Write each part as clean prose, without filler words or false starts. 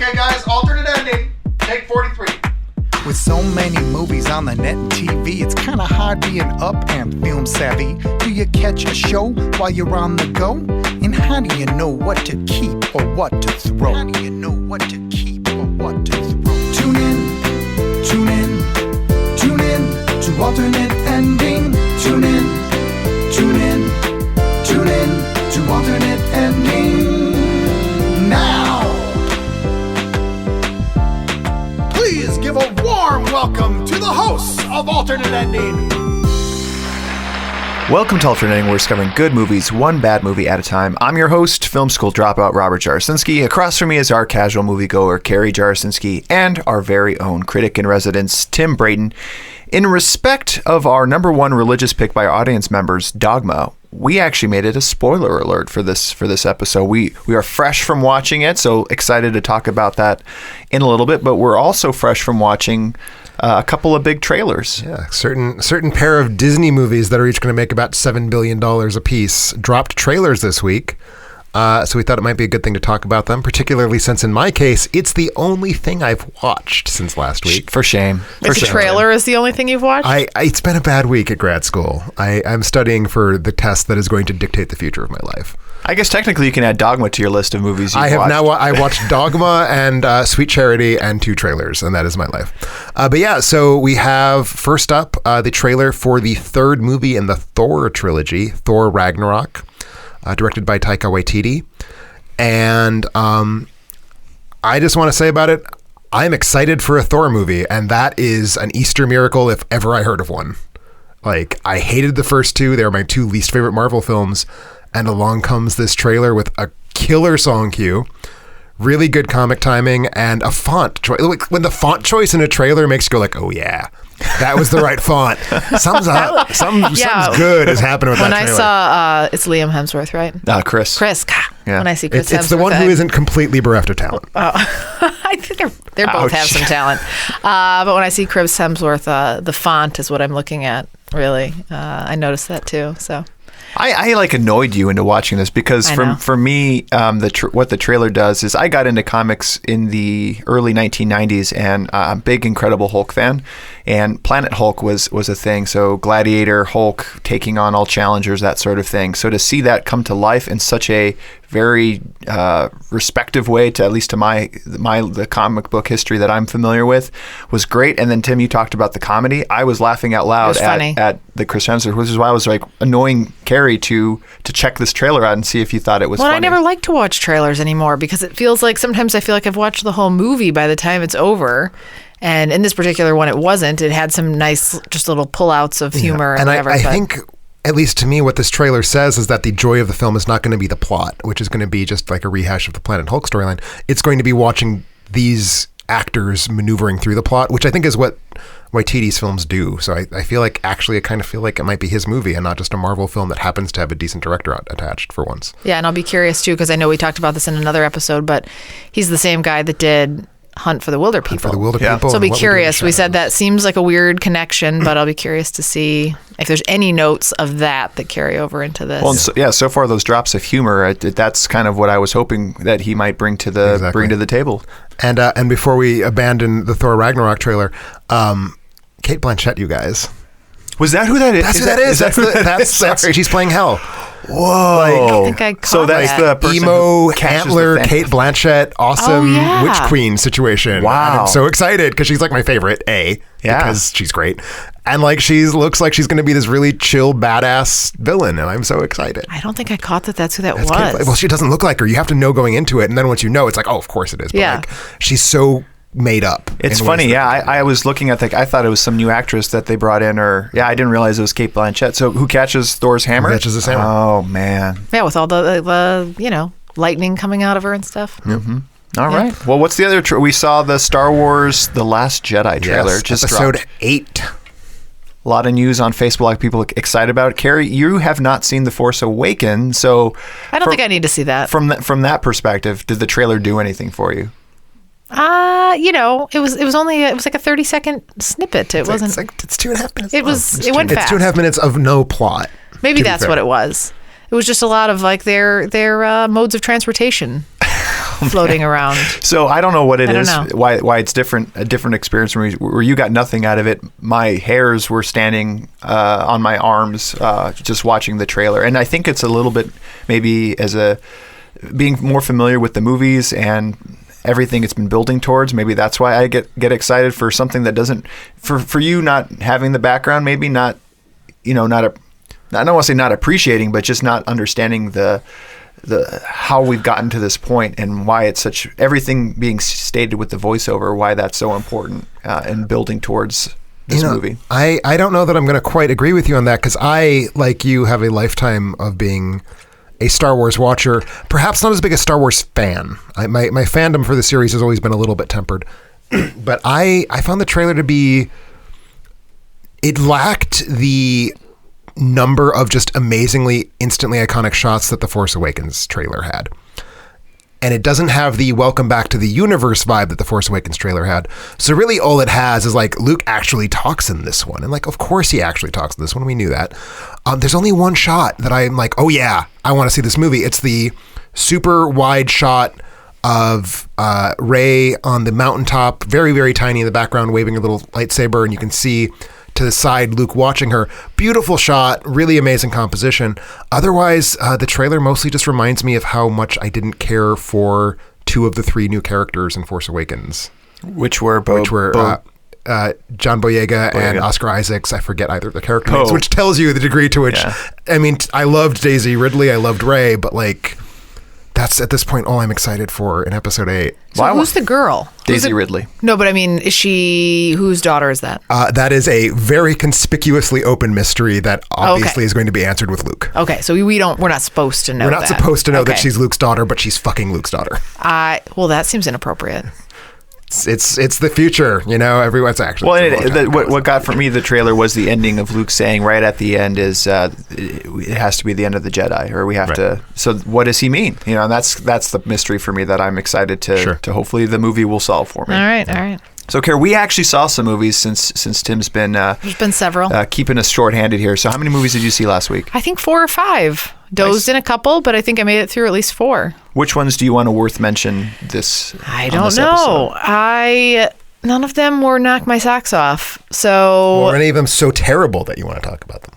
Okay, guys, alternate ending. Take 43. With so many movies on the net and TV, it's kind of hard being up and film savvy. Do you catch a show while you're on the go? And how do you know what to keep or what to throw? How do you know what to keep or what to throw? Tune in, tune in, tune in to alternate ending. Tune in, tune in, tune in to alternate ending. Now! Please give a warm welcome to the hosts of Alternate Ending. Welcome to Alternate Ending. We're discovering good movies, one bad movie at a time. I'm your host, film school dropout Robert Jarasinski. Across from me is our casual moviegoer, Carrie Jarasinski, and our very own critic in residence, Tim Brayton. In respect of our number one religious pick by our audience members, Dogma, we actually made it a spoiler alert for this episode. We are fresh from watching it, so excited to talk about that in a little bit. But we're also fresh from watching a couple of big trailers. Yeah, certain pair of Disney movies that are each going to make about $7 billion a piece dropped trailers this week. So we thought it might be a good thing to talk about them, particularly since in my case, it's the only thing I've watched since last week. For shame. The trailer is the only thing you've watched? It's been a bad week at grad school. I'm studying for the test that is going to dictate the future of my life. I guess technically you can add Dogma to your list of movies you've watched. I watched Dogma and Sweet Charity and 2 trailers, and that is my life. But yeah, so we have first up the trailer for the third movie in the Thor trilogy, Thor Ragnarok. Directed by Taika Waititi. And I just want to say about it, I'm excited for a Thor movie, and that is an Easter miracle if ever I heard of one. Like, I hated the first 2. They were my 2 least favorite Marvel films, and along comes this trailer with a killer song cue, really good comic timing, and a font choice. Like, when the font choice in a trailer makes you go like, oh yeah, that was the right font. Something's good is happening with that trailer. When I saw, it's Liam Hemsworth, right? Chris. Yeah. When I see Chris Hemsworth. It's the one who isn't completely bereft of talent. Oh. I think they both have some talent. But when I see Chris Hemsworth, the font is what I'm looking at, really. I noticed that too, so... I annoyed you into watching this because for me, what the trailer does is I got into comics in the early 1990s, and I'm a big Incredible Hulk fan, and Planet Hulk was a thing. So Gladiator, Hulk taking on all challengers, that sort of thing. So to see that come to life in such a very respective way to at least to the comic book history that I'm familiar with was great. And then Tim, you talked about the comedy. I was laughing out loud at the Chris Hemsworth, which is why I was like annoying Carrie to check this trailer out and see if you thought it was funny. I never like to watch trailers anymore because it feels like sometimes I feel like I've watched the whole movie by the time it's over. And in this particular one, it wasn't. It had some nice, just little pullouts of humor and whatever. I think, at least to me, what this trailer says is that the joy of the film is not going to be the plot, which is going to be just like a rehash of the Planet Hulk storyline. It's going to be watching these actors maneuvering through the plot, which I think is what Waititi's films do. So I feel like, actually, I kind of feel like it might be his movie and not just a Marvel film that happens to have a decent director attached for once. Yeah, and I'll be curious, too, because I know we talked about this in another episode, but he's the same guy that did Hunt for the Wilder People. So I'll be curious. We said that seems like a weird connection, but I'll be curious to see if there's any notes of that carry over into this. Well, so far those drops of humor, that's kind of what I was hoping that he might bring to the table. And before we abandon the Thor Ragnarok trailer, Cate Blanchett, you guys. Was that who that is? That's who that is. That's she's playing Hell. Whoa! I think I caught so that's that. the person emo antler Cate Blanchett, awesome witch queen situation. Wow! And I'm so excited because she's like my favorite. Because she's great, and like she looks like she's going to be this really chill, badass villain, and I'm so excited. I don't think I caught that's who that was. Well, she doesn't look like her. You have to know going into it, and then once you know, it's like, oh, of course it is. But like, she's so made up. It's funny, I was looking at I thought it was some new actress that they brought in, I didn't realize it was Cate Blanchett. So who catches Thor's hammer? Who catches his hammer? Oh man. Yeah, with all the lightning coming out of her and stuff. Mm-hmm. All right. Well, what's the other? We saw the Star Wars: The Last Jedi trailer. Yes, just episode dropped. 8. A lot of news on Facebook, like people excited about it. Carrie, you have not seen The Force Awakens, so I don't think I need to see that. From that perspective, did the trailer do anything for you? It was like a 30-second snippet. It's 2.5 minutes. It went fast. It's 2.5 minutes of no plot. Maybe that's what it was. It was just a lot of like their modes of transportation. floating around. So I don't know what it is, know. why it's different, a different experience where you got nothing out of it. My hairs were standing on my arms just watching the trailer. And I think it's a little bit maybe being more familiar with the movies and everything it's been building towards. Maybe that's why I get excited for something that doesn't, for you not having the background, maybe not, I don't want to say not appreciating, but just not understanding the how we've gotten to this point and why it's such, everything being stated with the voiceover, why that's so important in building towards this movie. I don't know that I'm going to quite agree with you on that, because I, like you, have a lifetime of being a Star Wars watcher, perhaps not as big a Star Wars fan. My fandom for the series has always been a little bit tempered. But I found the trailer to be, it lacked the number of just amazingly, instantly iconic shots that the Force Awakens trailer had. And it doesn't have the welcome back to the universe vibe that the Force Awakens trailer had. So really all it has is like, Luke actually talks in this one. And like, of course he actually talks in this one. We knew that. There's only one shot that I'm like, oh yeah, I want to see this movie. It's the super wide shot of Rey on the mountaintop, very, very tiny in the background, waving a little lightsaber. And you can see to the side Luke watching her. Beautiful shot, really amazing composition. Otherwise, the trailer mostly just reminds me of how much I didn't care for 2 of the 3 new characters in Force Awakens, which were John Boyega and Oscar Isaacs. I forget either of the character names, which tells you the degree to which, I mean, I loved Daisy Ridley, I loved Rey, but like, that's at this point all I'm excited for in episode 8. So who's the girl? Daisy Ridley. No, but I mean, whose daughter is that? That is a very conspicuously open mystery that obviously is going to be answered with Luke. Okay, so we're not supposed to know We're not supposed to know that she's Luke's daughter, but she's fucking Luke's daughter. Well, that seems inappropriate. It's the future, everyone's actually. Well, what got for me the trailer was the ending of Luke saying right at the end is it has to be the end of the Jedi, or we have to. So what does he mean? That's the mystery for me that I'm excited to hopefully the movie will solve for me. All right. So, Carrie, we actually saw some movies since Tim's been there's been several keeping us short-handed here. So how many movies did you see last week? I think 4 or 5. Dozed in a couple, but I think I made it through at least 4. Which ones do you want to worth mention this? I don't know. None of them were knock my socks off. So were any of them so terrible that you want to talk about them?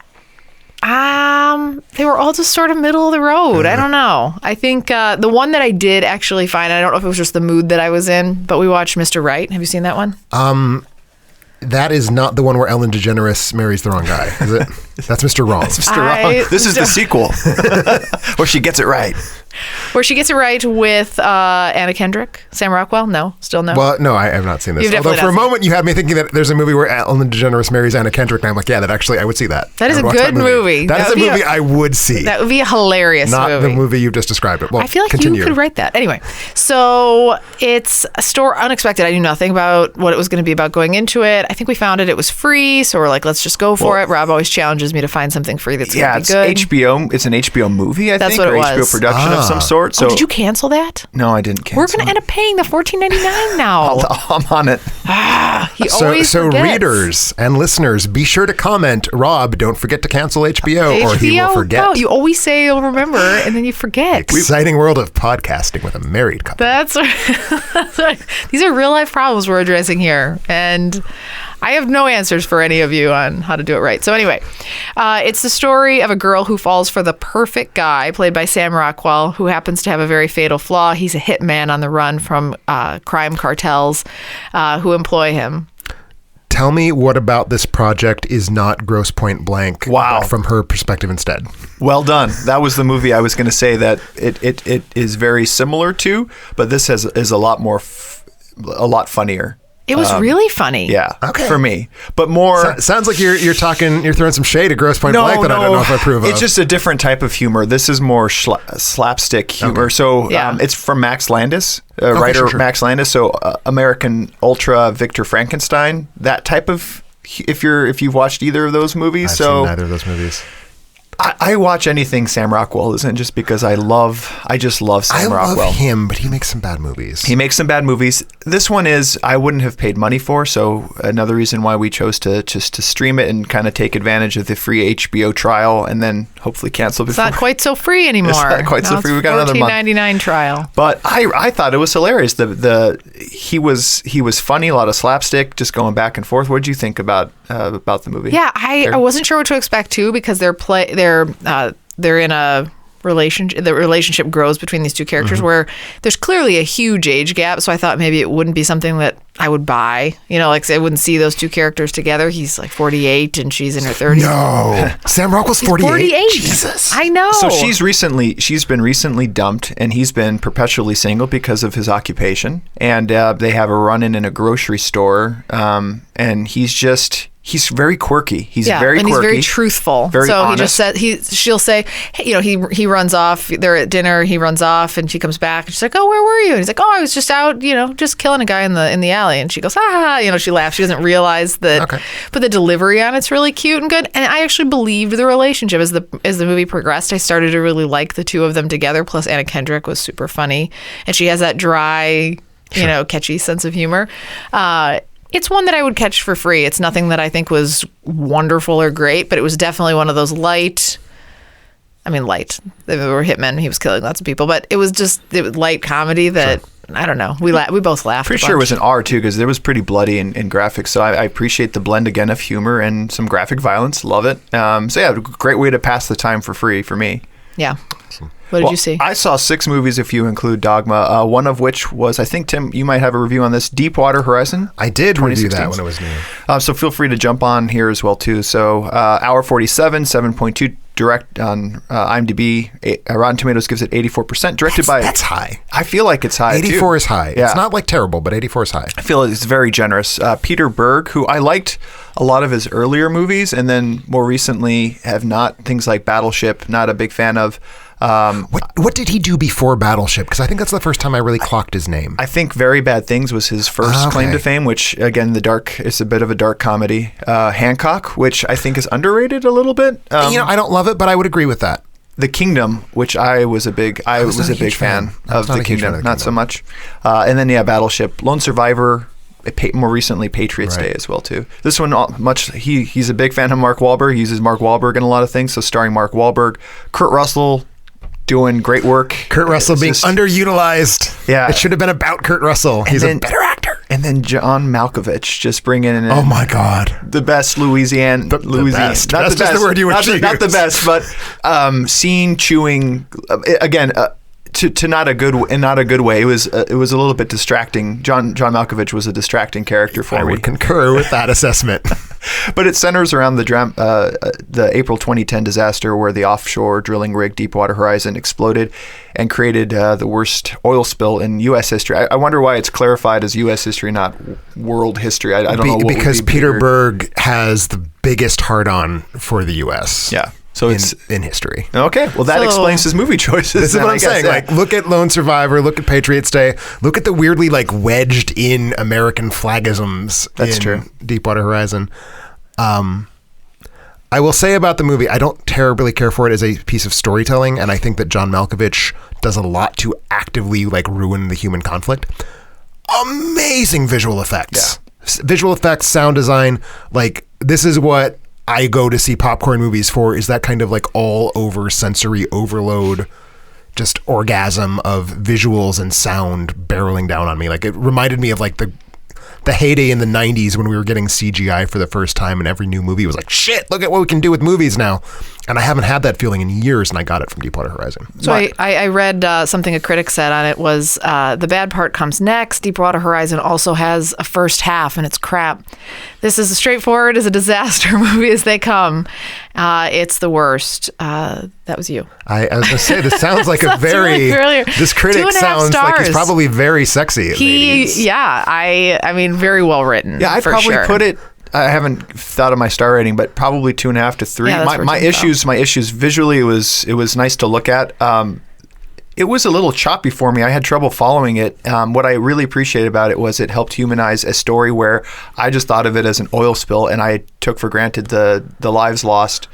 They were all just sort of middle of the road. I don't know. I think the one that I did actually find, I don't know if it was just the mood that I was in, but we watched Mr. Right. Have you seen that one? That is not the one where Ellen DeGeneres marries the wrong guy, is it? That's Mr. Wrong. That's Mr. Wrong. This is the sequel. Where she gets it right. Where she gets it right with Anna Kendrick, Sam Rockwell? No, still no. Well, no, I have not seen this. Although for a moment you had me thinking that there's a movie where Ellen DeGeneres marries Anna Kendrick, and I'm like, yeah, that actually I would see that. That is a good movie. That is a movie I would see. That would be a hilarious movie. Not the movie you've just described. Well, I feel like continue. you could write that. Anyway, so it's a store unexpected. I knew nothing about what it was going to be about going into it. I think we found it was free, so we're like, let's just go for it. Rob always challenges me to find something free that's going to be good. HBO. It's an HBO movie, I think, what it or was. HBO production of some sort. So did you cancel that? No, I didn't cancel. We're going to end up paying the $14.99 now. I'm on it. He always so forgets. Readers and listeners, be sure to comment. Rob, don't forget to cancel HBO or he will forget. No, you always say you'll remember, and then you forget. Exciting world of podcasting with a married couple. That's right. These are real life problems we're addressing here, and I have no answers for any of you on how to do it right. So anyway, it's the story of a girl who falls for the perfect guy, played by Sam Rockwell, who happens to have a very fatal flaw. He's a hitman on the run from crime cartels who employ him. Tell me what about this project is not Grosse Pointe Blank from her perspective instead. Well done. That was the movie I was going to say that it is very similar to, but this is a lot more, a lot funnier. It was really funny. Yeah, for me. But more... sounds like you're throwing some shade at Grosse Pointe Blank that I don't know if I approve of. It's just a different type of humor. This is more slapstick humor. Okay. So it's from Max Landis, writer Max Landis. So American Ultra, Victor Frankenstein, that type of... If you've watched either of those movies. I've seen neither of those movies. I watch anything Sam Rockwell is in just because I just love Sam Rockwell. I love him, but he makes some bad movies. This one is I wouldn't have paid money for, so another reason why we chose to stream it and kind of take advantage of the free HBO trial and then hopefully cancel before. It's not quite so free anymore. It's not quite so free. We got another month. $14.99 trial. But I thought it was hilarious. He was funny, a lot of slapstick, just going back and forth. What did you think about the movie? Yeah, I wasn't sure what to expect too, because they're in a relationship. The relationship grows between these two characters where there's clearly a huge age gap. So I thought maybe it wouldn't be something that I would buy. Like I wouldn't see those two characters together. He's like 48 and she's in her 30s. No, Sam Rockwell's 48. Jesus, I know. So she's been recently dumped, and he's been perpetually single because of his occupation. And they have a run-in in a grocery store, and he's very quirky. He's very quirky. He's very truthful. Very honest. She'll say, hey, he runs off. They're at dinner. He runs off, and she comes back, and she's like, oh, where were you? And he's like, oh, I was just out, just killing a guy in the alley. And she goes, she laughs. She doesn't realize that. Okay. But the delivery on it's really cute and good. And I actually believed the relationship as the movie progressed. I started to really like the two of them together. Plus, Anna Kendrick was super funny, and she has that dry, catchy sense of humor. It's one that I would catch for free. It's nothing that I think was wonderful or great, but it was definitely one of those light. They were hitmen. He was killing lots of people, but it was light comedy that, I don't know. We both laughed. Pretty sure it was an R too, because there was pretty bloody and graphic. So I appreciate the blend again of humor and some graphic violence. Love it. Great way to pass the time for free for me. Yeah. What did you see? I saw 6 movies if you include Dogma, one of which was, I think, Tim, you might have a review on this, Deepwater Horizon. I did review that when it was new. So feel free to jump on here as well, too. So hour 47, 7.2 direct on IMDb. Rotten Tomatoes gives it 84%. Directed by... That's high. I feel like it's high, 84 is high. Yeah. It's not terrible, but 84 is high. I feel it's very generous. Peter Berg, who I liked a lot of his earlier movies, and then more recently have not. Things like Battleship, not a big fan of. What did he do before Battleship? Because I think that's the first time I really clocked his name. I think Very Bad Things was his first claim to fame, which, again, it's a bit of a dark comedy. Hancock, which I think is underrated a little bit. I don't love it, but I would agree with that. The Kingdom, which I was a big fan of. The Kingdom, not so much. And then, Battleship, Lone Survivor, more recently Patriots Day as well, too. This one, he's a big fan of Mark Wahlberg. He uses Mark Wahlberg in a lot of things, so starring Mark Wahlberg. Kurt Russell doing great work. Kurt Russell being underutilized. Yeah. It should have been about Kurt Russell. He's a better actor. And then John Malkovich just bringing in oh my God, the best Louisiana. The best. Not the best. The word you were choosing. Not the best, but scene chewing again. To not a good way. It was a little bit distracting. John Malkovich was a distracting character for me. I would concur with that assessment. But it centers around the April 2010 disaster where the offshore drilling rig Deepwater Horizon exploded and created the worst oil spill in U.S. history. I wonder why it's clarified as U.S. history, not world history. I don't know. Because Peter Berg has the biggest hard-on for the U.S. Yeah. So it's in history. Okay, well that explains his movie choices. This is what I'm saying. Look at Lone Survivor, look at Patriots Day, look at the weirdly wedged in American flagisms. That's true. Deepwater Horizon. I will say about the movie, I don't terribly care for it as a piece of storytelling, and I think that John Malkovich does a lot to actively ruin the human conflict. Amazing visual effects. Yeah. Visual effects, sound design, this is what I go to see popcorn movies for, is that kind of all over sensory overload, just orgasm of visuals and sound barreling down on me. It reminded me of the heyday in the 90s when we were getting CGI for the first time and every new movie was shit, look at what we can do with movies now. And I haven't had that feeling in years, and I got it from Deepwater Horizon. So I read something a critic said on it was the bad part comes next. Deepwater Horizon also has a first half, and it's crap. This is as straightforward as a disaster movie as they come. It's the worst. That was you. I was going to say, this sounds like a very... This critic sounds like he's probably very sexy. I mean, very well written. Yeah, I'd probably put it... I haven't thought of my star rating, but probably 2.5 to 3. Yeah, my issues visually, it was nice to look at. It was a little choppy for me. I had trouble following it. What I really appreciated about it was it helped humanize a story where I just thought of it as an oil spill, and I took for granted the lives lost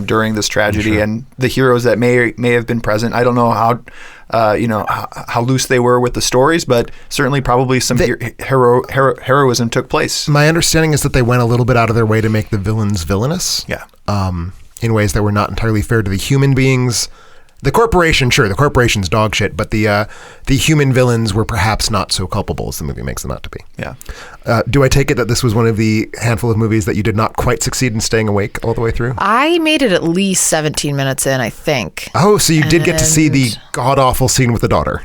during this tragedy and the heroes that may have been present. I don't know how loose they were with the stories, but certainly probably some heroism took place. My understanding is that they went a little bit out of their way to make the villains villainous. Yeah. In ways that were not entirely fair to the human beings. The corporation, sure, the corporation's dog shit, but the human villains were perhaps not so culpable as the movie makes them out to be. Yeah. Do I take it that this was one of the handful of movies that you did not quite succeed in staying awake all the way through? I made it at least 17 minutes in, I think. Oh, so you did get to see the god-awful scene with the daughter.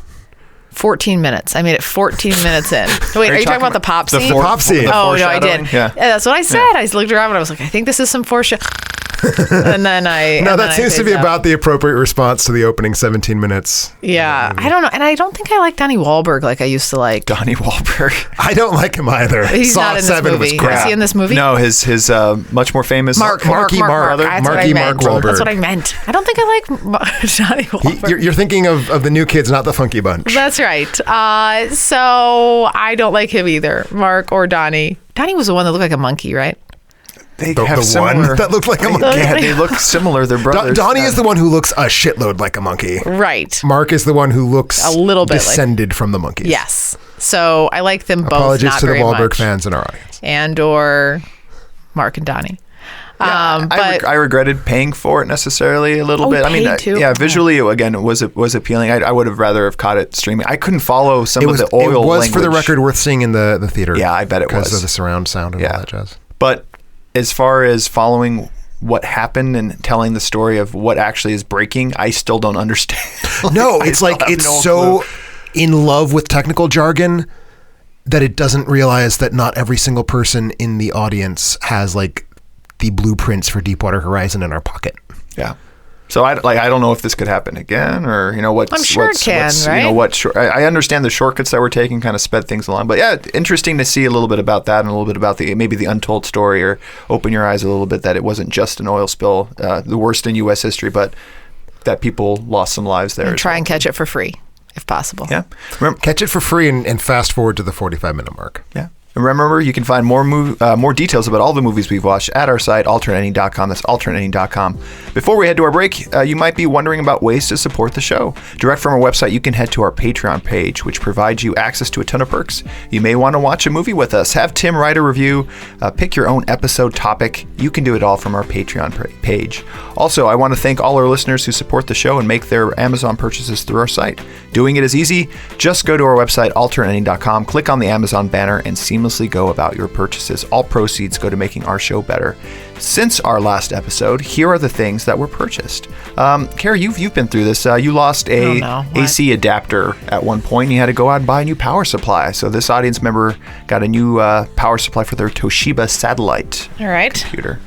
14 minutes. I made it 14 minutes in. Wait, are you talking about the pop scene? The pop scene. Oh, no, I did. Yeah, that's what I said. Yeah. I looked around and I was like, I think this is some foreshadowing. And then that seems to be about the appropriate response to the opening 17 minutes. Yeah, I don't know, and I don't think I like Donnie Wahlberg like I used to like. Donnie Wahlberg. I don't like him either. He's not in this movie. Is he in this movie? No, his much more famous Marky Mark Wahlberg. That's what I meant. I don't think I like Donnie Wahlberg. You're thinking of the New Kids, not the Funky Bunch. That's right. So I don't like him either, Mark or Donnie. Donnie was the one that looked like a monkey, right? They have similar, one that looked like a monkey. Yeah, they look similar. They're brothers. Donnie is the one who looks a shitload like a monkey. Right. Mark is the one who looks a little bit descended from the monkeys. Yes. So I like them both. Apologies not to the very Wahlberg much. fans in our audience. And or Mark and Donnie. Yeah, but I regretted paying for it necessarily a little bit. I mean, visually, again, it was appealing. I would have rather have caught it streaming. I couldn't follow some of the oil language. It was, for the record, worth seeing in the theater. Yeah, I bet it was. Because of the surround sound and all that jazz. But as far as following what happened and telling the story of what actually is breaking, I still don't understand. No, it's like it's so in love with technical jargon that it doesn't realize that not every single person in the audience has like the blueprints for Deepwater Horizon in our pocket. Yeah. So I don't know if this could happen again, or I'm sure it can, right? I understand the shortcuts that we're taking kind of sped things along, but yeah, interesting to see a little bit about that and a little bit about maybe the untold story, or open your eyes a little bit that it wasn't just an oil spill, the worst in U.S. history, but that people lost some lives there. And try and catch it for free, if possible. Yeah, catch it for free and fast forward to the 45-minute mark. Yeah. Remember, you can find more details about all the movies we've watched at our site, alternateending.com. That's alternateending.com. Before we head to our break, you might be wondering about ways to support the show. Direct from our website, you can head to our Patreon page, which provides you access to a ton of perks. You may want to watch a movie with us, have Tim write a review, pick your own episode topic. You can do it all from our Patreon page. Also, I want to thank all our listeners who support the show and make their Amazon purchases through our site. Doing it is easy. Just go to our website, alternateending.com, click on the Amazon banner, and seamlessly go about your purchases. All proceeds go to making our show better. Since our last episode, here are the things that were purchased. Carrie, you've been through this. You lost a AC adapter at one point. You had to go out and buy a new power supply. So this audience member got a new power supply for their Toshiba satellite computer.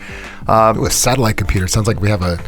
With satellite computer, sounds like we have a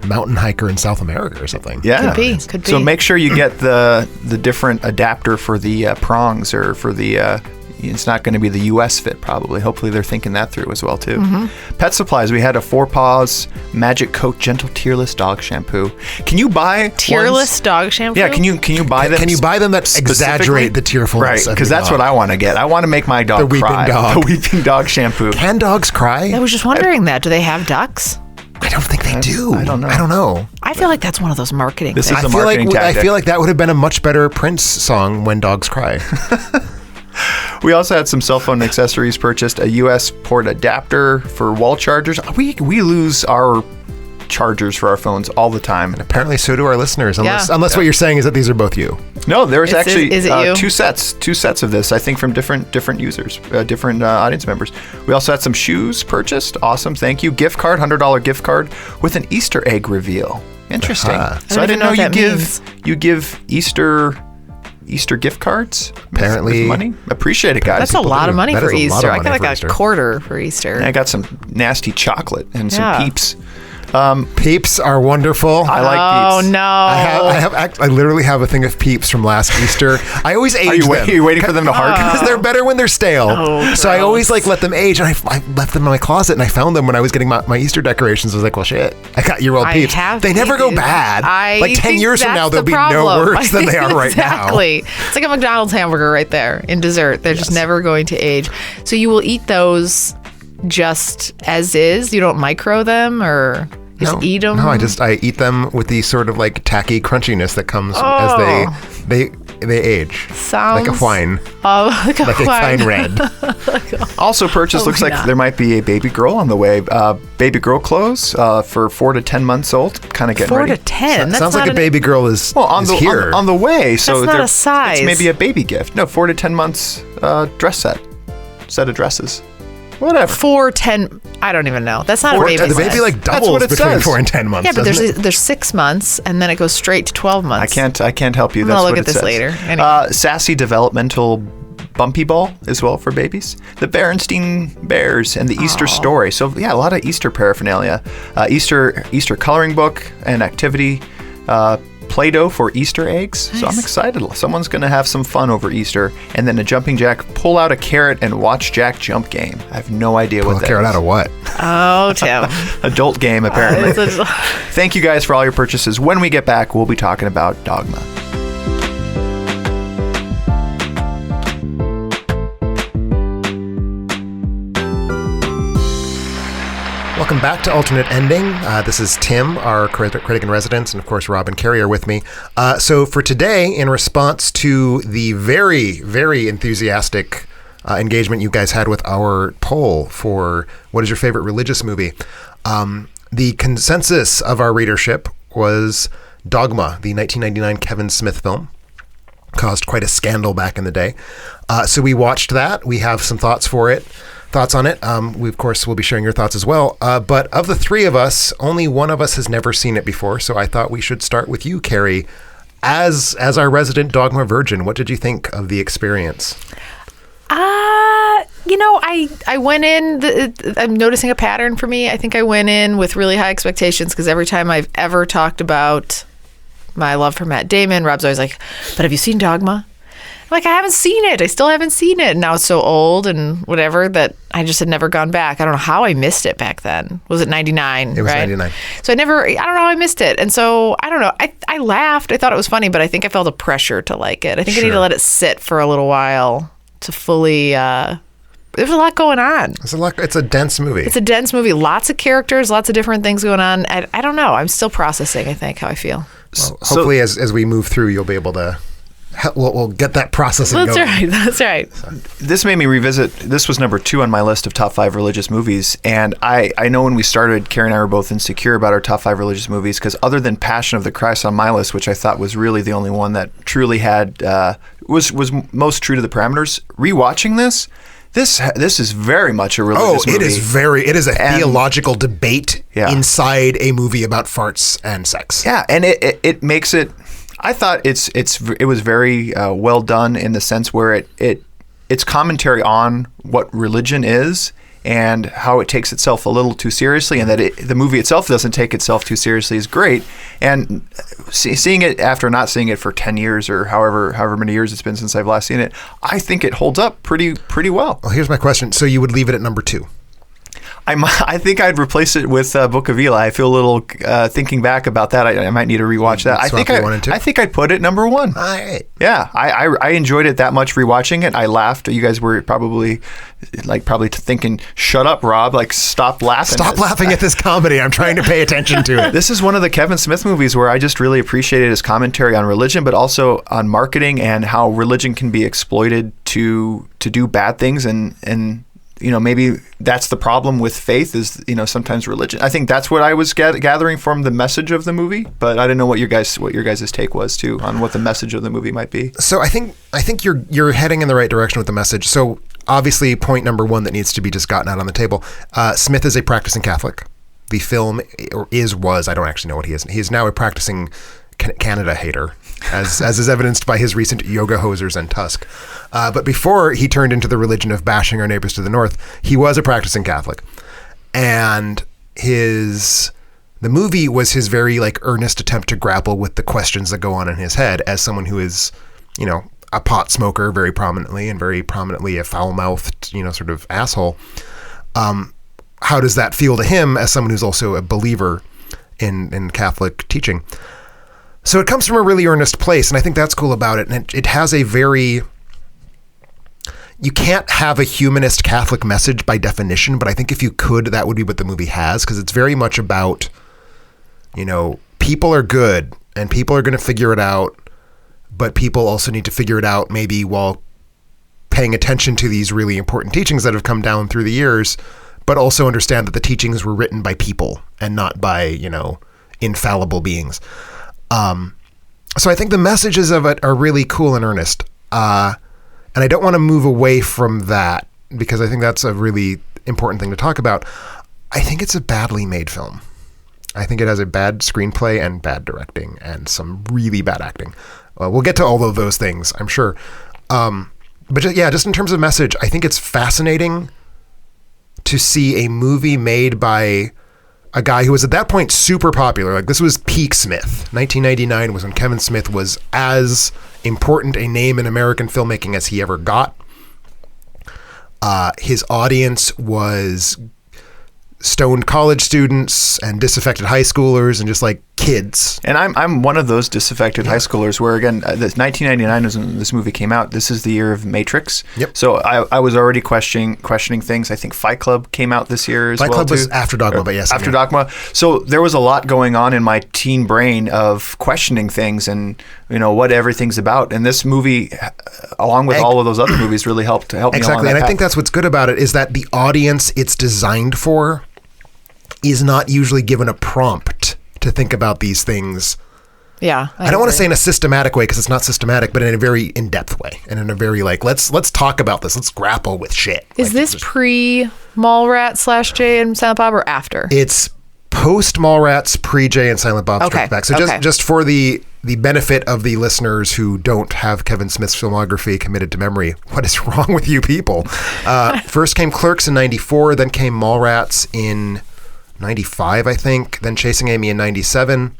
mountain hiker in South America or something. Yeah, could be. So make sure you get the different adapter for the prongs, or for the. It's not going to be the US fit, probably. Hopefully they're thinking that through as well, too. Mm-hmm. Pet supplies. We had a 4 Paws Magic Coat Gentle Tearless Dog Shampoo. Can you buy Tearless dog shampoo? Yeah, can you buy them? Can you buy them that exaggerate the tearfulness? Right, because that's what I want to get. I want to make my dog cry. The weeping dog shampoo. Can dogs cry? I was just wondering that. Do they have ducks? I don't think they do. I don't know. I feel like that's one of those marketing things. This is a marketing tactic. I feel like that would have been a much better Prince song, When Dogs Cry. We also had some cell phone accessories purchased, a US port adapter for wall chargers. We lose our chargers for our phones all the time. And apparently so do our listeners, unless what you're saying is that these are both you. No, there's actually is it you? two sets of this, I think, from different users, different audience members. We also had some shoes purchased. Awesome, thank you. Gift card, $100 gift card with an Easter egg reveal. Interesting. So I didn't know you give Easter gift cards. Apparently, with money. Appreciate it, guys. That's a lot of money for Easter. I got like a quarter for Easter. And I got some nasty chocolate and some Peeps. Peeps are wonderful. I like Peeps. Oh, no. I literally have a thing of Peeps from last Easter. I always age them. Are you waiting for them to harden? Because they're better when they're stale. Oh, so I always let them age. And I left them in my closet, and I found them when I was getting my Easter decorations. I was like, well, shit, I got year-old Peeps. They never go bad. 10 years from now, they'll be no worse than they are right now. Exactly. It's like a McDonald's hamburger right there in dessert. They're just never going to age. So you will eat those just as is? You don't micro them or just eat them? No, I eat them with the sort of tacky crunchiness that comes as they age. Sounds like a wine. Like a fine red. Also purchased, looks like there might be a baby girl on the way. Baby girl clothes for 4 to 10 months old. Kind of getting 4 ready. to 10? Sounds like a baby girl is here. On the way. So that's not a size. It's maybe a baby gift. No, 4 to 10 months dress set. Set of dresses. Whatever. 4, 10, I don't even know. That's not a baby. The baby doubles between 4 and 10 months. Yeah, but there's 6 months, and then it goes straight to 12 months. I can't help you. I'm gonna look at this later. Anyway. Sassy developmental bumpy ball as well for babies. The Berenstein Bears and the Easter Story. So yeah, a lot of Easter paraphernalia. Easter coloring book and activity. Play-Doh for Easter eggs. Nice. So I'm excited. Someone's going to have some fun over Easter. And then a jumping jack, pull out a carrot and watch Jack jump game. I have no idea what that is. Pull a carrot out of what? Oh, Tim. Adult game, apparently. Thank you guys for all your purchases. When we get back, we'll be talking about Dogma. Welcome back to Alternate Ending. This is Tim, our critic in residence, and of course Rob and Carrie are with me. So for today, in response to the very, very enthusiastic engagement you guys had with our poll for what is your favorite religious movie, the consensus of our readership was Dogma, the 1999 Kevin Smith film. Caused quite a scandal back in the day. So we watched that. We have some thoughts on it. We, of course, will be sharing your thoughts as well. But of the three of us, only one of us has never seen it before. So I thought we should start with you, Carrie. As our resident Dogma virgin, what did you think of the experience? I went in, I'm noticing a pattern for me. I think I went in with really high expectations because every time I've ever talked about my love for Matt Damon, Rob's always like, but have you seen Dogma? I'm like, I haven't seen it. I still haven't seen it. And now it's so old and whatever that I just had never gone back. I don't know how I missed it back then. Was it 99? It was 99. So I don't know how I missed it. And so, I don't know. I laughed. I thought it was funny, but I think I felt a pressure to like it. I think I need to let it sit for a little while to fully... There's a lot going on. It's a dense movie. It's a dense movie. Lots of characters, lots of different things going on. I don't know. I'm still processing, I think, how I feel. Well, hopefully, as we move through, you'll be able to... We'll get that processing going. That's right. This made me revisit. This was number 2 on my list of top 5 religious movies. And I know when we started, Carrie and I were both insecure about our top 5 religious movies because other than Passion of the Christ on my list, which I thought was really the only one that truly had, was most true to the parameters, rewatching this is very much a religious movie. It is a theological debate inside a movie about farts and sex. Yeah, and it makes it... I thought it was very well done in the sense where it's commentary on what religion is and how it takes itself a little too seriously, and that the movie itself doesn't take itself too seriously is great. And seeing it after not seeing it for 10 years or however many years it's been since I've last seen it, I think it holds up pretty well. Well, here's my question. So you would leave it at number 2? I think I'd replace it with Book of Eli. I feel a little thinking back about that. I might need to rewatch that. I think I'd put it number 1. All right. Yeah, I enjoyed it that much rewatching it. I laughed. You guys were probably thinking, "Shut up, Rob! Like stop laughing! Stop laughing at this comedy. I'm trying to pay attention to it." This is one of the Kevin Smith movies where I just really appreciated his commentary on religion, but also on marketing and how religion can be exploited to do bad things and. Maybe that's the problem with faith is, sometimes religion. I think that's what I was gathering from the message of the movie, but I didn't know what your guys' take was too on what the message of the movie might be. So I think you're heading in the right direction with the message. So obviously, point number 1 that needs to be just gotten out on the table. Smith is a practicing Catholic. The film was I don't actually know what he is. He is now a practicing Canada hater, as is evidenced by his recent yoga hosers and Tusk. But before he turned into the religion of bashing our neighbors to the north, he was a practicing Catholic. And his The movie was his very like earnest attempt to grapple with the questions that go on in his head as someone who is, a pot smoker very prominently and very prominently a foul-mouthed, sort of asshole. How does that feel to him as someone who's also a believer in Catholic teaching? So it comes from a really earnest place, and I think that's cool about it. And it has a very... You can't have a humanist Catholic message by definition, but I think if you could, that would be what the movie has, because it's very much about, people are good and people are going to figure it out, but people also need to figure it out maybe while paying attention to these really important teachings that have come down through the years, but also understand that the teachings were written by people and not by, infallible beings. So I think the messages of it are really cool and earnest. And I don't want to move away from that because I think that's a really important thing to talk about. I think it's a badly made film. I think it has a bad screenplay and bad directing and some really bad acting. We'll get to all of those things, I'm sure. But just in terms of message, I think it's fascinating to see a movie made by a guy who was at that point super popular. Like, this was peak Smith. 1999 was when Kevin Smith was as important a name in American filmmaking as he ever got. His audience was stoned college students and disaffected high schoolers and just like kids. And I'm one of those disaffected high schoolers where, again, 1999 was when this movie came out. This is the year of Matrix. Yep. So I was already questioning things. I think Fight Club came out this year as well. Fight Club was after Dogma, but yes. After Dogma. So there was a lot going on in my teen brain of questioning things and, what everything's about. And this movie, along with all of those other movies, really helped me along that Exactly. And I path. think that's what's good about it is that the audience it's designed for is not usually given a prompt to think about these things. Yeah. I don't want to say in a systematic way because it's not systematic, but in a very in-depth way and in a very like, let's talk about this. Let's grapple with shit. Is this pre-Mallrats / Jay and Silent Bob or after? It's post-Mallrats, pre-Jay and Silent Bob Strike Back. So just for the benefit of the listeners who don't have Kevin Smith's filmography committed to memory, what is wrong with you people? First came Clerks in 94, then came Mallrats in 95, I think, then Chasing Amy in 97,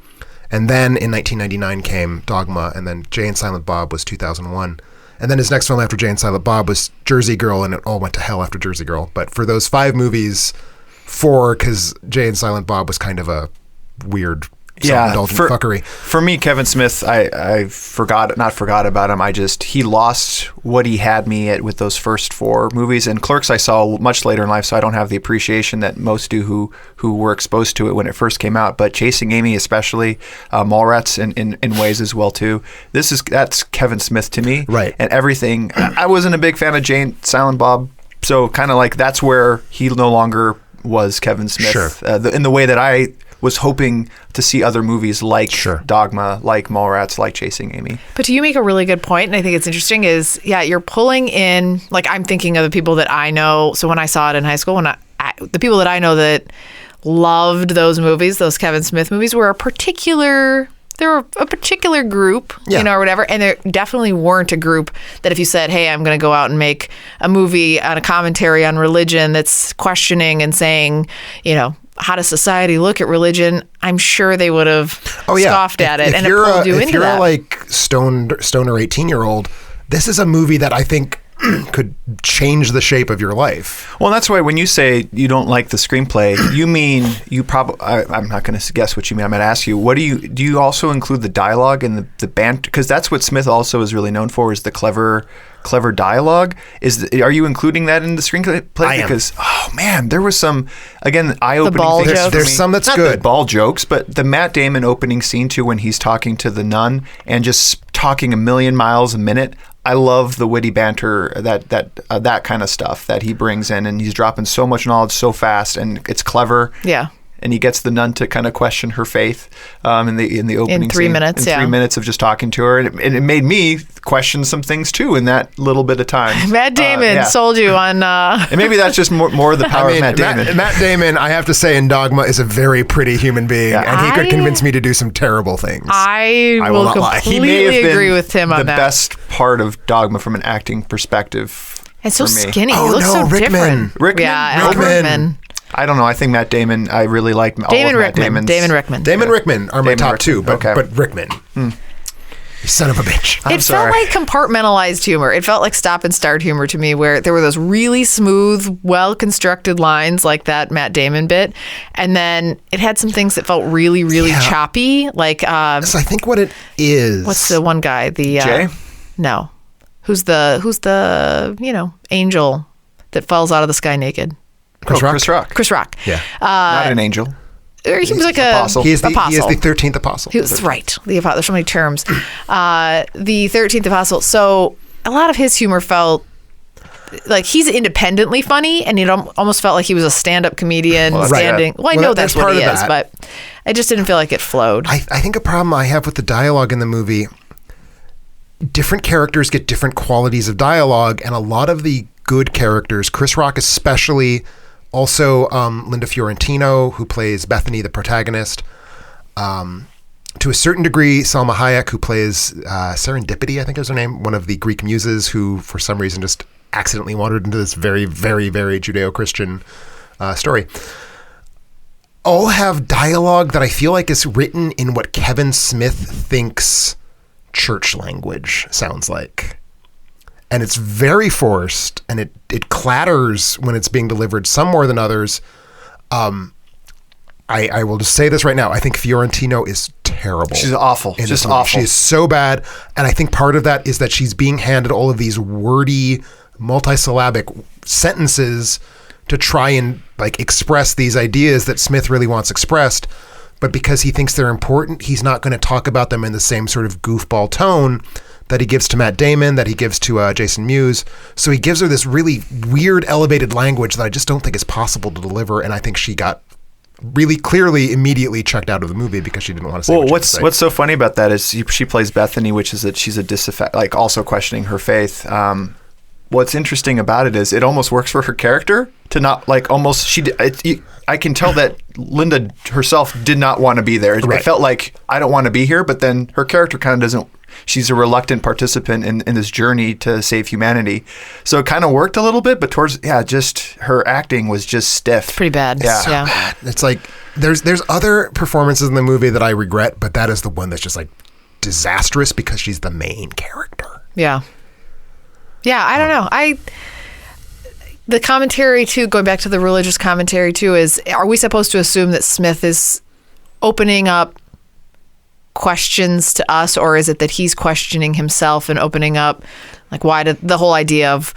and then in 1999 came Dogma, and then Jay and Silent Bob was 2001. And then his next film after Jay and Silent Bob was Jersey Girl, and it all went to hell after Jersey Girl. But for those 5 movies, 4, because Jay and Silent Bob was kind of a weird self-indulgent fuckery. For me, Kevin Smith, I not forgot about him. He lost what he had me at with those first 4 movies. And Clerks I saw much later in life, so I don't have the appreciation that most do who were exposed to it when it first came out. But Chasing Amy especially, Mallrats in ways as well too. That's Kevin Smith to me. Right. And everything. I wasn't a big fan of Jay and Silent Bob, so kind of like that's where he no longer was Kevin Smith. Sure. In the way that I was hoping to see other movies like Dogma, like Mallrats, like Chasing Amy. But you make a really good point, and I think it's interesting is, you're pulling in, like I'm thinking of the people that I know. So when I saw it in high school, the people that I know that loved those movies, those Kevin Smith movies, were a particular group, or whatever. And there definitely weren't a group that if you said, hey, I'm going to go out and make a movie on a commentary on religion that's questioning and saying, how does society look at religion? I'm sure they would have scoffed at it. And it pulled you into that. If you're like stoner 18-year-old, this is a movie that I think could change the shape of your life. Well, that's why when you say you don't like the screenplay, you mean you probably. I'm not going to guess what you mean. I'm going to ask you, do you also include the dialogue and the banter? Because that's what Smith also is really known for, is the clever dialogue. Are you including that in the screenplay? I am. Because there was some, again, eye-opening things. There's some that's not good. The ball jokes, but the Matt Damon opening scene too, when he's talking to the nun and just talking a million miles a minute. I love the witty banter, that kind of stuff that he brings in, and he's dropping so much knowledge so fast, and it's clever. Yeah. And he gets the nun to kind of question her faith in the opening in 3 scene, minutes. In 3 minutes of just talking to her, and it made me question some things too in that little bit of time. Matt Damon sold you on. And maybe that's just more of the power of Matt Damon. Matt Damon, I have to say, in Dogma, is a very pretty human being, and he could convince me to do some terrible things. I will will not lie. completely agree with Tim on that. The best part of Dogma from an acting perspective. And so for me. skinny. He looks so Rickman. different. Rickman. Yeah, Rickman. I don't know. I think Matt Damon. I really like Damon Rickman. Damon Rickman are my top two, but Rickman. You son of a bitch. It felt like compartmentalized humor. It felt like stop and start humor to me, where there were those really smooth, well-constructed lines like that Matt Damon bit, and then it had some things that felt really, really choppy. Like, so I think what it is. What's the one guy? The Jay? No, who's the angel that falls out of the sky naked? Chris Rock. Chris Rock. Yeah. Not an angel. He was like apostle. He is the apostle. 13th apostle. He was right. The apostle. There's so many terms. The 13th apostle. So a lot of his humor felt like he's independently funny, and it almost felt like he was a stand-up comedian standing. Well, I know that's what he is, but I just didn't feel like it flowed. I think a problem I have with the dialogue in the movie, different characters get different qualities of dialogue, and a lot of the good characters, Chris Rock especially, also Linda Fiorentino, who plays Bethany, the protagonist, to a certain degree, Salma Hayek, who plays Serendipity, I think is her name, one of the Greek muses who for some reason just accidentally wandered into this very, very, very Judeo-Christian story, all have dialogue that I feel like is written in what Kevin Smith thinks church language sounds like. And it's very forced, and it clatters when it's being delivered, some more than others. I will just say this right now. I think Fiorentino is terrible. She's awful. Just awful. She is so bad. And I think part of that is that she's being handed all of these wordy, multisyllabic sentences to try and like express these ideas that Smith really wants expressed. But because he thinks they're important, he's not going to talk about them in the same sort of goofball tone that he gives to Matt Damon, that he gives to Jason Mewes. So he gives her this really weird, elevated language that I just don't think is possible to deliver. And I think she got really clearly immediately checked out of the movie because she didn't want to say what's so funny about that is she plays Bethany, which is that she's also questioning her faith. What's interesting about it is it almost works for her character to not like almost I can tell that Linda herself did not want to be there. Right. It felt like I don't want to be here, but then her character kind of doesn't. She's a reluctant participant in this journey to save humanity. So it kind of worked a little bit, but just her acting was just stiff. It's pretty bad. Yeah. Bad. It's like there's other performances in the movie that I regret, but that is the one that's just like disastrous because she's the main character. Yeah. Yeah, I don't know. The commentary too, going back to the religious commentary too, is are we supposed to assume that Smith is opening up questions to us, or is it that he's questioning himself and opening up, like, why did the whole idea of,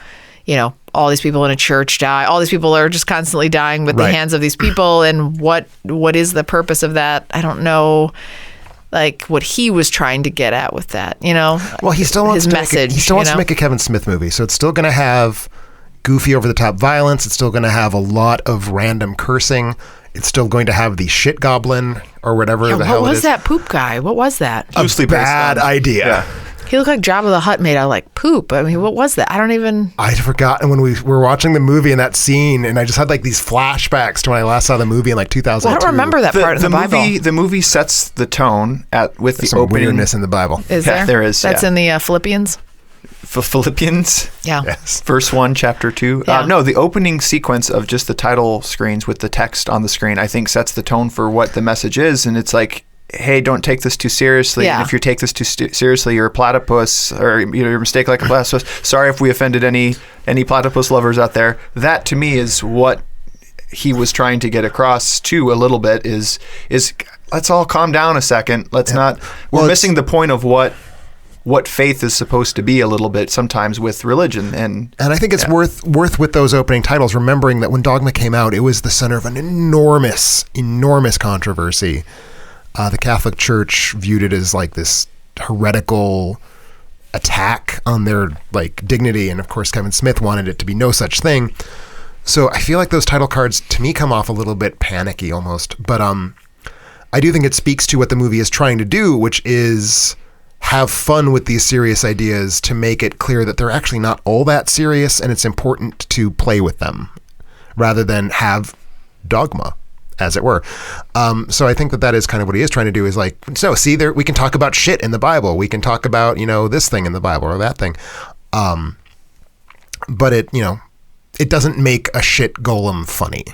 all these people in a church die, all these people are just constantly dying with the hands of these people, and what is the purpose of that? I don't know, like, what he was trying to get at with that, Well, he still wants his message. He still wants to make a Kevin Smith movie, so it's still going to have goofy, over-the-top violence. It's still going to have a lot of random cursing. It's still going to have the shit goblin or whatever the hell it is. What was that poop guy? What was that? A bad idea. Yeah. He looked like Jabba the Hutt made out of like poop. I mean, what was that? I'd forgotten when we were watching the movie in that scene, and I just had like these flashbacks to when I last saw the movie in like 2002. Well, I don't remember that part of the Bible. The movie sets the tone with There's the opening. Weirdness in the Bible. Is there? Yeah, there is. That's in the Philippians. Philippians, yes. Verse 1, chapter 2. Yeah. No, the opening sequence of just the title screens with the text on the screen, I think sets the tone for what the message is, and it's like, hey, don't take this too seriously. Yeah. And if you take this too seriously, you're a platypus, or you're a mistake like a platypus. Sorry if we offended any platypus lovers out there. That to me is what he was trying to get across too a little bit. Is let's all calm down a second. Let's not. We're missing the point of what faith is supposed to be a little bit sometimes with religion. And I think it's worth with those opening titles, remembering that when Dogma came out, it was the center of an enormous controversy. The Catholic Church viewed it as like this heretical attack on their like dignity. And of course, Kevin Smith wanted it to be no such thing. So I feel like those title cards to me come off a little bit panicky almost. But I do think it speaks to what the movie is trying to do, which is have fun with these serious ideas to make it clear that they're actually not all that serious, and it's important to play with them rather than have dogma, as it were. So I think that is kind of what he is trying to do, is like, so see, there we can talk about shit in the Bible. We can talk about, this thing in the Bible or that thing. But it doesn't make a shit golem funny.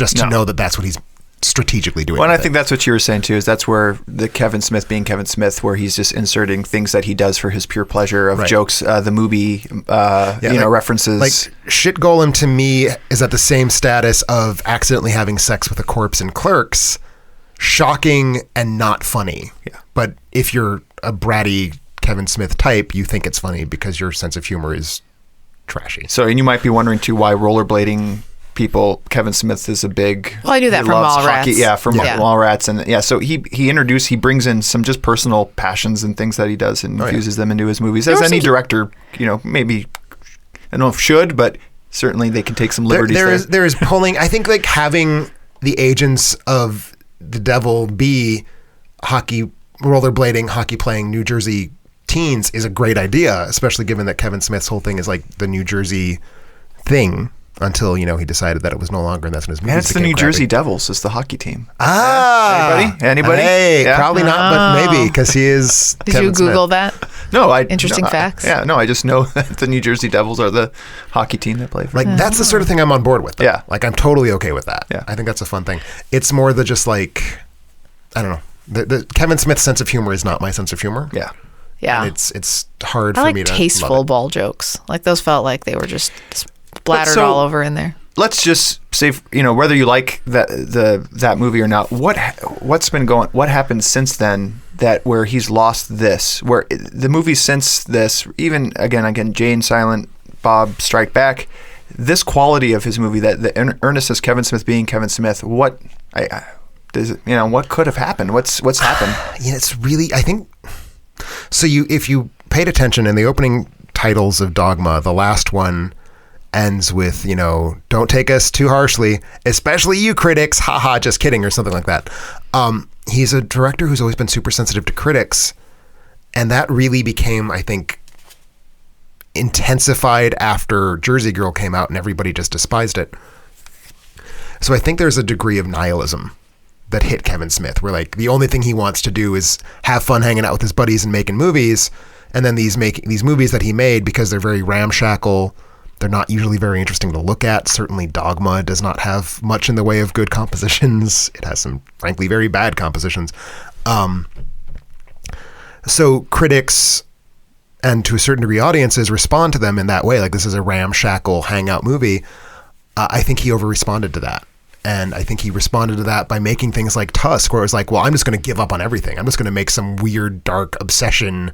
just to know that that's what he's strategically doing. Well, and I think that's what you were saying too, is that's where the Kevin Smith being Kevin Smith, where he's just inserting things that he does for his pure pleasure of jokes, the movie, references. Like Shit Golem to me is at the same status of accidentally having sex with a corpse in Clerks, shocking and not funny. Yeah. But if you're a bratty Kevin Smith type, you think it's funny because your sense of humor is trashy. So, and you might be wondering too why rollerblading people, Kevin Smith is a big. Well, I knew that from Mallrats. Yeah, from Mallrats, and so he brings in some just personal passions and things that he does and infuses them into his movies. As any director, maybe I don't know if should, but certainly they can take some liberties. There is pulling. I think like having the agents of the devil be rollerblading, hockey playing New Jersey teens is a great idea, especially given that Kevin Smith's whole thing is like the New Jersey thing. Until, he decided that it was no longer, and that's when his movies became it's the New Jersey Devils. It's the hockey team. Anybody? Hey, probably not, but maybe, because he is Did Kevin you Google Smith. that? No, Interesting facts? I just know that the New Jersey Devils are the hockey team that play for Like, that's the sort of thing I'm on board with, though. Yeah. Like, I'm totally okay with that. Yeah. I think that's a fun thing. It's more the just, like, I don't know. The Kevin Smith sense of humor is not my sense of humor. Yeah. Yeah. And it's hard for me to tasteful love it. ball jokes. Like, those felt like they were just splattered all over in there. Let's just say, whether you like that movie or not, what happened since then that where he's lost this, where the movies since this, even again, Jane, Silent Bob, Strike Back, this quality of his movie, that the earnestness, Kevin Smith being Kevin Smith, what could have happened? What's happened? It's really, I think, so if you paid attention in the opening titles of Dogma, the last one ends with, don't take us too harshly, especially you critics, haha, just kidding, or something like that. He's a director who's always been super sensitive to critics, and that really became, I think, intensified after Jersey Girl came out and everybody just despised it. So I think there's a degree of nihilism that hit Kevin Smith, where like the only thing he wants to do is have fun hanging out with his buddies and making movies, and then these movies that he made, because they're very ramshackle, they're not usually very interesting to look at. Certainly Dogma does not have much in the way of good compositions. It has some, frankly, very bad compositions. So critics, and to a certain degree audiences, respond to them in that way. Like, this is a ramshackle hangout movie. I think he over-responded to that. And I think he responded to that by making things like Tusk, where it was like, well, I'm just going to give up on everything. I'm just going to make some weird, dark obsession.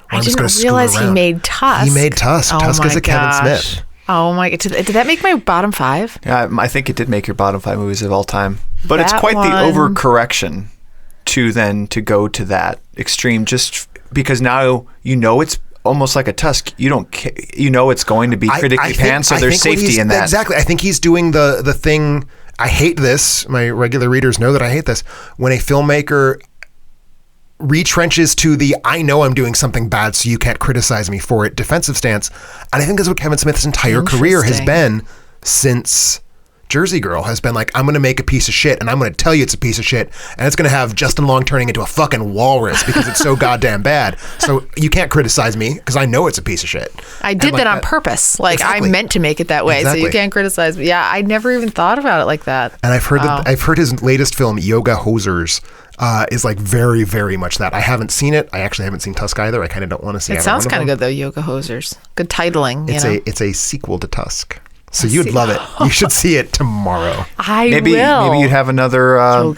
I didn't realize he made Tusk. He made Tusk. Tusk is a Kevin Smith. Oh my God. Did that make my bottom 5? Yeah, I think it did make your bottom 5 movies of all time. But it's quite the overcorrection to go to that extreme, just because now it's almost like a Tusk. You don't it's going to be critically panned, so there's safety in that. Exactly. I think he's doing the thing. I hate this. My regular readers know that I hate this. When a filmmaker retrenches to the I know I'm doing something bad, so you can't criticize me for it defensive stance. And I think that's what Kevin Smith's entire career has been since Jersey Girl, has been like, I'm going to make a piece of shit, and I'm going to tell you it's a piece of shit, and it's going to have Justin Long turning into a fucking walrus because it's so goddamn bad. So you can't criticize me because I know it's a piece of shit. I did that on purpose. Like, exactly. I meant to make it that way, so you can't criticize me. Yeah, I never even thought about it like that. And I've heard his latest film, Yoga Hosers, is like very, very much that. I haven't seen it. I actually haven't seen Tusk either. I kind of don't want to see it. It sounds kind of good though, Yoga Hosers. Good titling. It's a sequel to Tusk. So you'd love it. You should see it tomorrow. Maybe you'd have another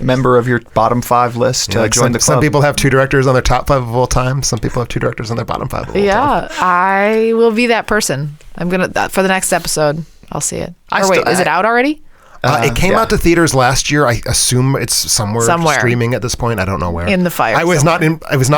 member of your bottom 5 list to join the club. Some people have 2 directors on their top 5 of all time. Some people have 2 directors on their bottom 5 of all time. Yeah, I will be that person. I'm gonna for the next episode. I'll see it. Is it out already? It came out to theaters last year. I assume it's somewhere streaming at this point. I don't know where. In the fire. I was not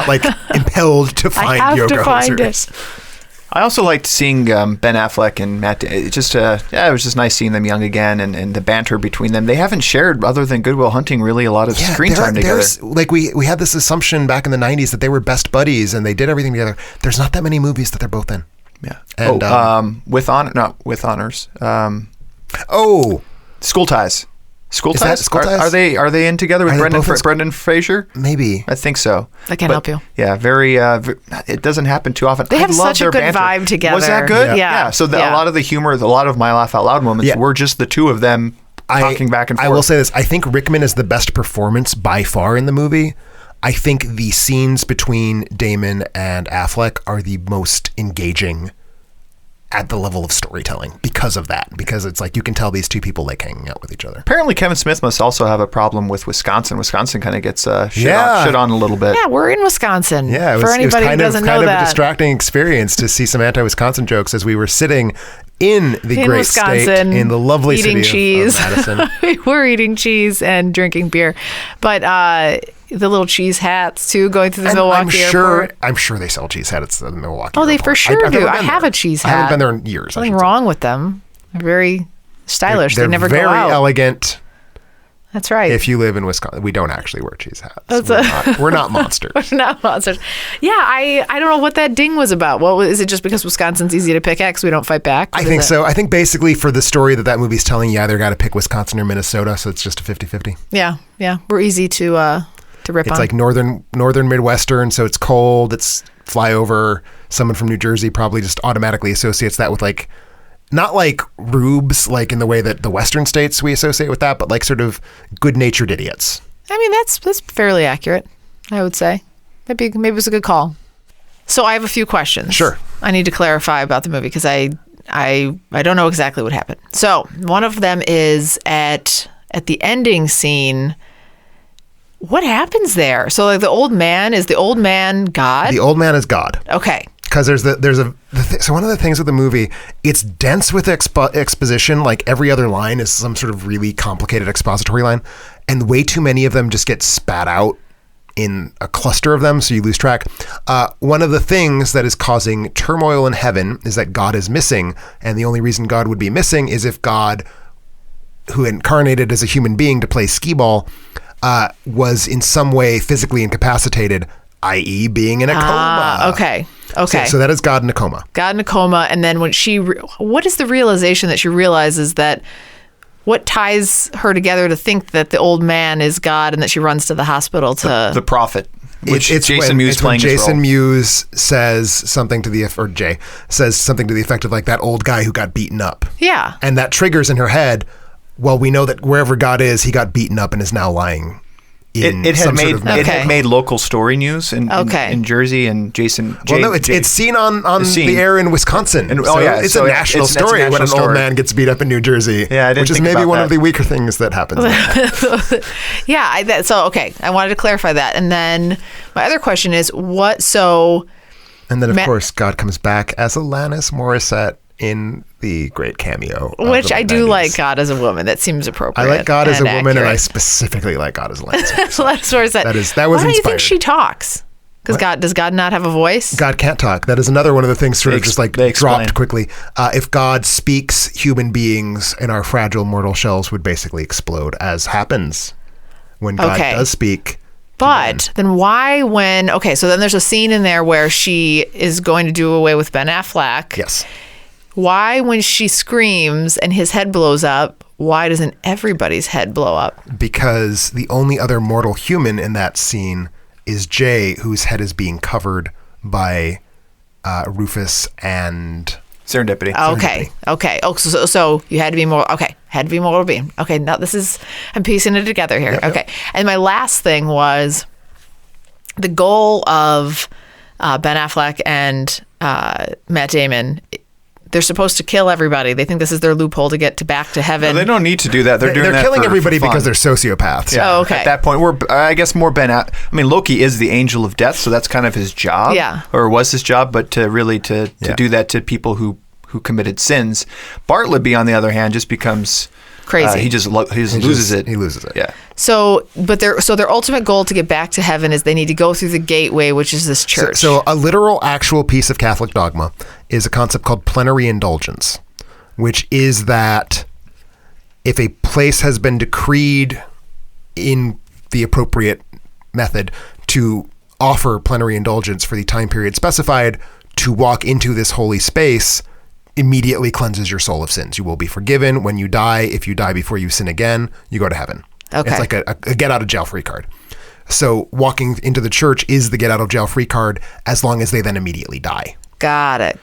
like impelled to find Yoga Hosers. I also liked seeing Ben Affleck and Matt. It was just nice seeing them young again, and the banter between them. They haven't shared, other than Good Will Hunting, really a lot of screen time together. Like we had this assumption back in the 90s that they were best buddies and they did everything together. There's not that many movies that they're both in. Yeah. And with honors. School Ties. School Ties? Are they in together with Brendan Fraser? Maybe. I think so. I can help you. Yeah, very. It doesn't happen too often. They have such a good vibe together. Was that good? Yeah. So a lot of the humor, a lot of my laugh out loud moments were just the two of them talking back and forth. I will say this. I think Rickman is the best performance by far in the movie. I think the scenes between Damon and Affleck are the most engaging at the level of storytelling because of that. Because it's like you can tell these two people like hanging out with each other. Apparently Kevin Smith must also have a problem with Wisconsin. Wisconsin kind of gets shit on a little bit. Yeah, we're in Wisconsin. Yeah, for anybody who doesn't know that. Kind of a distracting experience to see some anti-Wisconsin jokes as we were sitting in the great Wisconsin, state, in the lovely eating city cheese. of Madison. We're eating cheese and drinking beer. But the little cheese hats, too, going through the Milwaukee airport. I'm sure they sell cheese hats at the Milwaukee airport. They for sure do. I have a cheese hat. I haven't been there in years. Nothing wrong with them. They're very stylish. They never go out. They're very elegant. That's right. If you live in Wisconsin, we don't actually wear cheese hats. We're not monsters. We're not monsters. Yeah, I don't know what that ding was about. Is it just because Wisconsin's easy to pick at because we don't fight back? I think so. I think basically for the story that movie's telling, you either got to pick Wisconsin or Minnesota, so it's just a 50-50. Yeah. We're easy to rip on. It's like northern Midwestern, so it's cold. It's flyover. Someone from New Jersey probably just automatically associates that with like, not like rubes, like in the way that the Western states we associate with that, but like sort of good-natured idiots. I mean, that's fairly accurate, I would say. Maybe it was a good call. So I have a few questions. Sure. I need to clarify about the movie because I don't know exactly what happened. So one of them is at the ending scene. What happens there? So like is the old man God? The old man is God. Okay. Because so one of the things with the movie, it's dense with exposition. Like every other line is some sort of really complicated expository line, and way too many of them just get spat out in a cluster of them, so you lose track. One of the things that is causing turmoil in heaven is that God is missing, and the only reason God would be missing is if God, who incarnated as a human being to play skee-ball, was in some way physically incapacitated, i.e. being in a coma. Okay. So that is God in a coma. God in a coma. And then when what is the realization that she realizes that what ties her together to think that the old man is God and that she runs to the hospital to... The prophet. Which it's Jason Mewes playing his role. Jason Mewes says something to the effect of like that old guy who got beaten up. Yeah. And that triggers in her head, well, we know that wherever God is, he got beaten up and is now lying. It had made local story news in Jersey, and Jason. It's seen on the air in Wisconsin. It's a national story when an old man gets beat up in New Jersey. Yeah, which is maybe one of the weaker things that happens. Yeah. I wanted to clarify that, and then my other question is what? So, and then of course God comes back as Alanis Morissette in the great cameo. Which I do like God as a woman. That seems appropriate. I like God as a woman, accurate. And I specifically like God as Alanis Morissette. That was Why inspired. do you think she talks? Because does God not have a voice? God can't talk. That is another one of the things sort of just like dropped quickly. If God speaks, human beings in our fragile mortal shells would basically explode, as happens when God does speak. But then why so then there's a scene in there where she is going to do away with Ben Affleck. Yes. Why, when she screams and his head blows up, why doesn't everybody's head blow up? Because the only other mortal human in that scene is Jay, whose head is being covered by Rufus and Serendipity. Okay. Oh, so you had to be more. Okay, had to be mortal being. Okay, now I'm piecing it together here. Okay, and my last thing was the goal of Ben Affleck and Matt Damon. They're supposed to kill everybody. They think this is their loophole to get back to heaven. No, they don't need to do that. They're killing everybody because they're sociopaths. Yeah. Oh, okay. At that point, I guess more Loki is the angel of death, so that's kind of his job. Yeah. Or was his job, but to do that to people who committed sins. Bartleby, on the other hand, just becomes crazy. He loses it. He loses it. Yeah. So their ultimate goal to get back to heaven is they need to go through the gateway, which is this church. So a literal, actual piece of Catholic dogma is a concept called Plenary Indulgence, which is that if a place has been decreed in the appropriate method to offer plenary indulgence for the time period specified, to walk into this holy space immediately cleanses your soul of sins. You will be forgiven when you die. If you die before you sin again, you go to heaven. Okay. It's like a get out of jail free card. So walking into the church is the get out of jail free card as long as they then immediately die. Got it.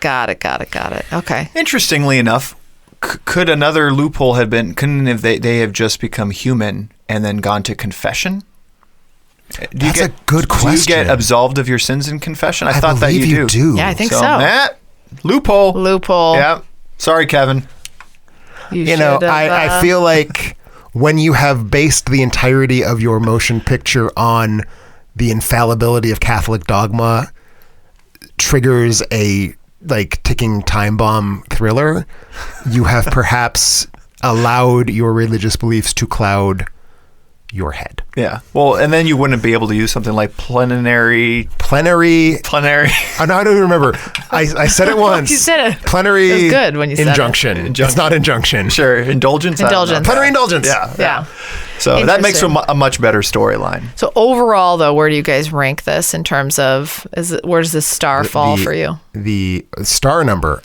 Okay. Interestingly enough, could another loophole have been? Couldn't have they have just become human and then gone to confession? That's a good question. Do you get absolved of your sins in confession? I thought that you do. Yeah, I think so. Loophole. Yeah. Sorry, Kevin. I feel like when you have based the entirety of your motion picture on the infallibility of Catholic dogma, triggers a ticking time bomb thriller, you have perhaps allowed your religious beliefs to cloud your head. Yeah. Well, and then you wouldn't be able to use something like plenary. I don't even remember. I said it once. You said it. Plenary. It was good when you said injunction. It's not injunction. Sure. Indulgence. Plenary indulgence. Yeah. So that makes for a much better storyline. So overall, though, where do you guys rank this in terms of where does this star fall for you? The star number.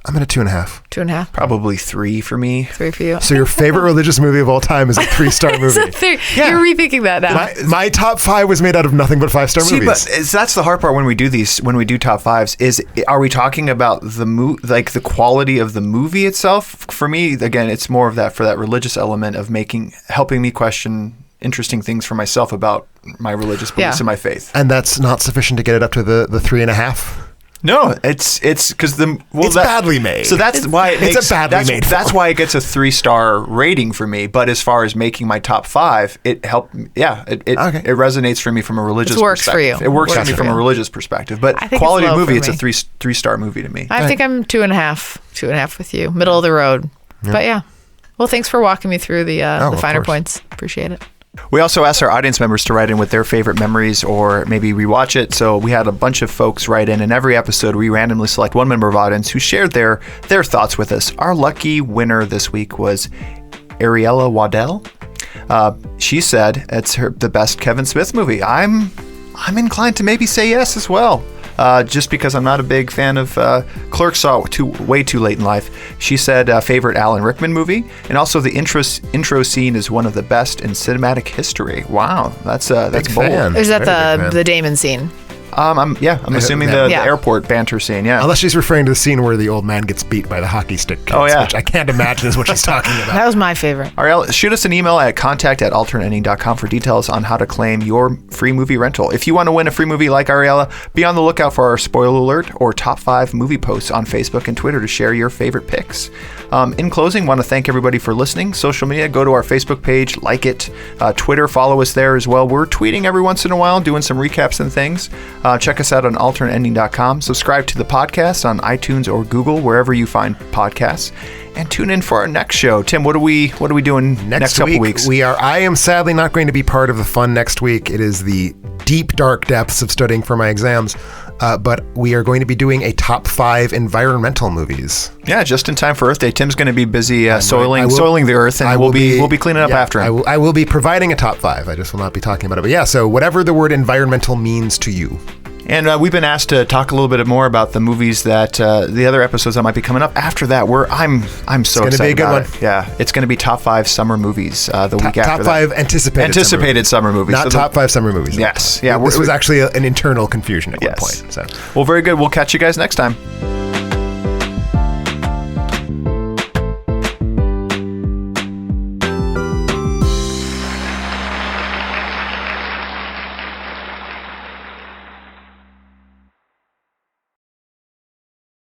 I'm at a 2.5. 2.5? Probably 3 for me. 3 for you. So your favorite religious movie of all time is a 3-star movie. Yeah. You're rethinking that now. My top 5 was made out of nothing but 5-star movies. But that's the hard part when we do top 5s. Is are we talking about the quality of the movie itself? For me, again, it's more of that for that religious element of helping me question interesting things for myself about my religious beliefs and my faith. And that's not sufficient to get it up to the 3.5. No, it's because it's badly made. So that's why it's a badly made film. That's why it gets a 3-star rating for me. But as far as making my top 5, it helped. Yeah, it resonates for me from a religious perspective. It works for me from a religious perspective. But quality of movie, it's a 3-star movie to me. I think I'm 2.5. 2.5 with you, middle of the road. Yeah. But yeah, well, thanks for walking me through the finer points. Appreciate it. We also asked our audience members to write in with their favorite memories or maybe rewatch it. So we had a bunch of folks write in every episode we randomly select one member of audience who shared their thoughts with us. Our lucky winner this week was Ariella Waddell. She said it's the best Kevin Smith movie. I'm inclined to maybe say yes as well. Just because I'm not a big fan of Clerks, saw it way too late in life. She said favorite Alan Rickman movie, and also the intro scene is one of the best in cinematic history. Wow, that's bold. Is that the Damon scene? I'm assuming the airport banter scene, yeah. Unless she's referring to the scene where the old man gets beat by the hockey stick kids, which I can't imagine is what she's talking about. That was my favorite. Ariel, shoot us an email at contact@alternateending.com for details on how to claim your free movie rental. If you want to win a free movie like Ariella, be on the lookout for our spoiler alert or top 5 movie posts on Facebook and Twitter to share your favorite picks. In closing, want to thank everybody for listening. Social media, go to our Facebook page, like it. Twitter, follow us there as well. We're tweeting every once in a while, doing some recaps and things. Check us out on alternateending.com. Subscribe to the podcast on iTunes or Google, wherever you find podcasts. And tune in for our next show. Tim, what are we doing next couple weeks? I am sadly not going to be part of the fun next week. It is the deep, dark depths of studying for my exams. But we are going to be doing a top 5 environmental movies. Yeah, just in time for Earth Day. Tim's going to be busy soiling the earth, and we'll be cleaning up after him. I will be providing a top 5. I just will not be talking about it. But yeah, so whatever the word environmental means to you. And we've been asked to talk a little bit more about the movies that the other episodes that might be coming up after that. I'm so excited. It's going to be a good one. Yeah, it's going to be top 5 summer movies the week after that. Top 5 anticipated summer movies. Not top 5 summer movies. Yes. Yeah. This was actually an internal confusion at one point. So. Well, very good. We'll catch you guys next time.